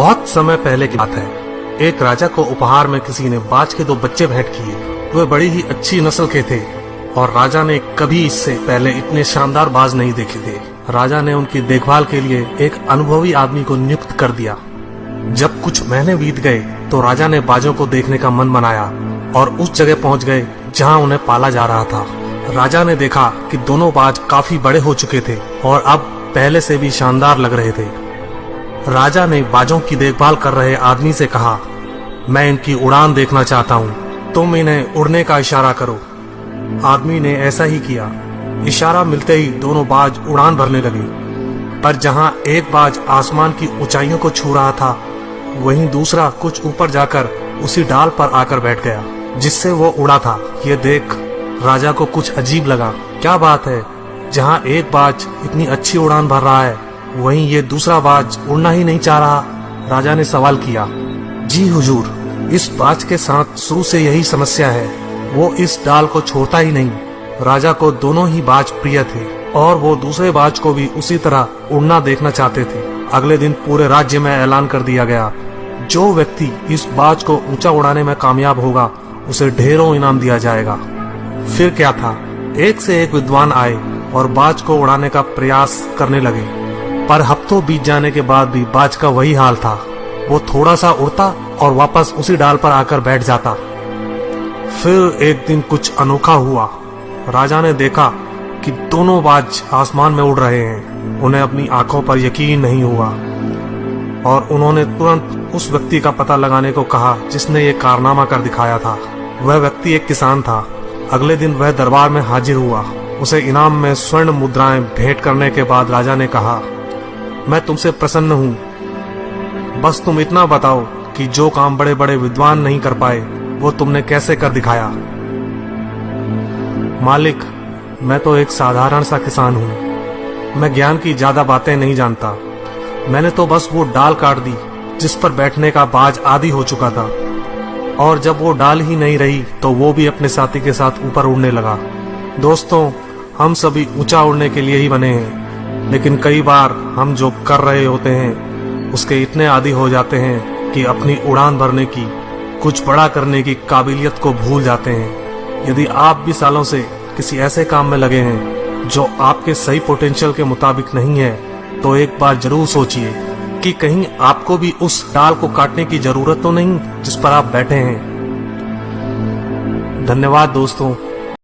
बहुत समय पहले की बात है। एक राजा को उपहार में किसी ने बाज के 2 बच्चे भेंट किए। वे बड़ी ही अच्छी नस्ल के थे और राजा ने कभी इससे पहले इतने शानदार बाज नहीं देखे थे। राजा ने उनकी देखभाल के लिए एक अनुभवी आदमी को नियुक्त कर दिया। जब कुछ महीने बीत गए तो राजा ने बाजों को देखने का मन बनाया और उस जगह पहुंच गए जहां उन्हें पाला जा रहा था। राजा ने देखा कि दोनों बाज काफी बड़े हो चुके थे और अब पहले से भी शानदार लग रहे थे। राजा ने बाजों की देखभाल कर रहे आदमी से कहा, मैं इनकी उड़ान देखना चाहता हूँ, तुम इन्हें उड़ने का इशारा करो। आदमी ने ऐसा ही किया। इशारा मिलते ही दोनों बाज उड़ान भरने लगे, पर जहाँ एक बाज आसमान की ऊंचाइयों को छू रहा था, वहीं दूसरा कुछ ऊपर जाकर उसी डाल पर आकर बैठ गया जिससे वो उड़ा था। ये देख राजा को कुछ अजीब लगा। क्या बात है, जहाँ एक बाज इतनी अच्छी उड़ान भर रहा है, वहीं ये दूसरा बाज उड़ना ही नहीं चाह रहा। राजा ने सवाल किया, जी हुजूर, इस बाज के साथ शुरू से यही समस्या है, वो इस डाल को छोड़ता ही नहीं। राजा को दोनों ही बाज प्रिय थे और वो दूसरे बाज को भी उसी तरह उड़ना देखना चाहते थे। अगले दिन पूरे राज्य में ऐलान कर दिया गया, जो व्यक्ति इस बाज को ऊंचा उड़ाने में कामयाब होगा उसे ढेरों इनाम दिया जाएगा। फिर क्या था, एक से एक विद्वान आए और बाज को उड़ाने का प्रयास करने लगे, पर हफ्तों बीत जाने के बाद भी बाज का वही हाल था। वो थोड़ा सा उड़ता और वापस उसी डाल पर आकर बैठ जाता। फिर एक दिन कुछ अनोखा हुआ। राजा ने देखा कि दोनों बाज आसमान में उड़ रहे हैं। उन्हें अपनी आंखों पर यकीन नहीं हुआ और उन्होंने तुरंत उस व्यक्ति का पता लगाने को कहा जिसने ये कारनामा कर दिखाया था। वह व्यक्ति एक किसान था। अगले दिन वह दरबार में हाजिर हुआ। उसे इनाम में स्वर्ण मुद्राएं भेंट करने के बाद राजा ने कहा, मैं तुमसे प्रसन्न हूँ, बस तुम इतना बताओ कि जो काम बड़े बड़े विद्वान नहीं कर पाए वो तुमने कैसे कर दिखाया। मालिक, मैं तो एक साधारण सा किसान हूँ। मैं ज्ञान की ज्यादा बातें नहीं जानता। मैंने तो बस वो डाल काट दी जिस पर बैठने का बाज आदी हो चुका था, और जब वो डाल ही नहीं रही तो वो भी अपने साथी के साथ ऊपर उड़ने लगा। दोस्तों, हम सभी ऊंचा उड़ने के लिए ही बने हैं, लेकिन कई बार हम जो कर रहे होते हैं उसके इतने आदी हो जाते हैं कि अपनी उड़ान भरने की, कुछ बड़ा करने की काबिलियत को भूल जाते हैं। यदि आप भी सालों से किसी ऐसे काम में लगे हैं जो आपके सही पोटेंशियल के मुताबिक नहीं है, तो एक बार जरूर सोचिए कि कहीं आपको भी उस डाल को काटने की जरूरत तो नहीं जिस पर आप बैठे हैं। धन्यवाद दोस्तों।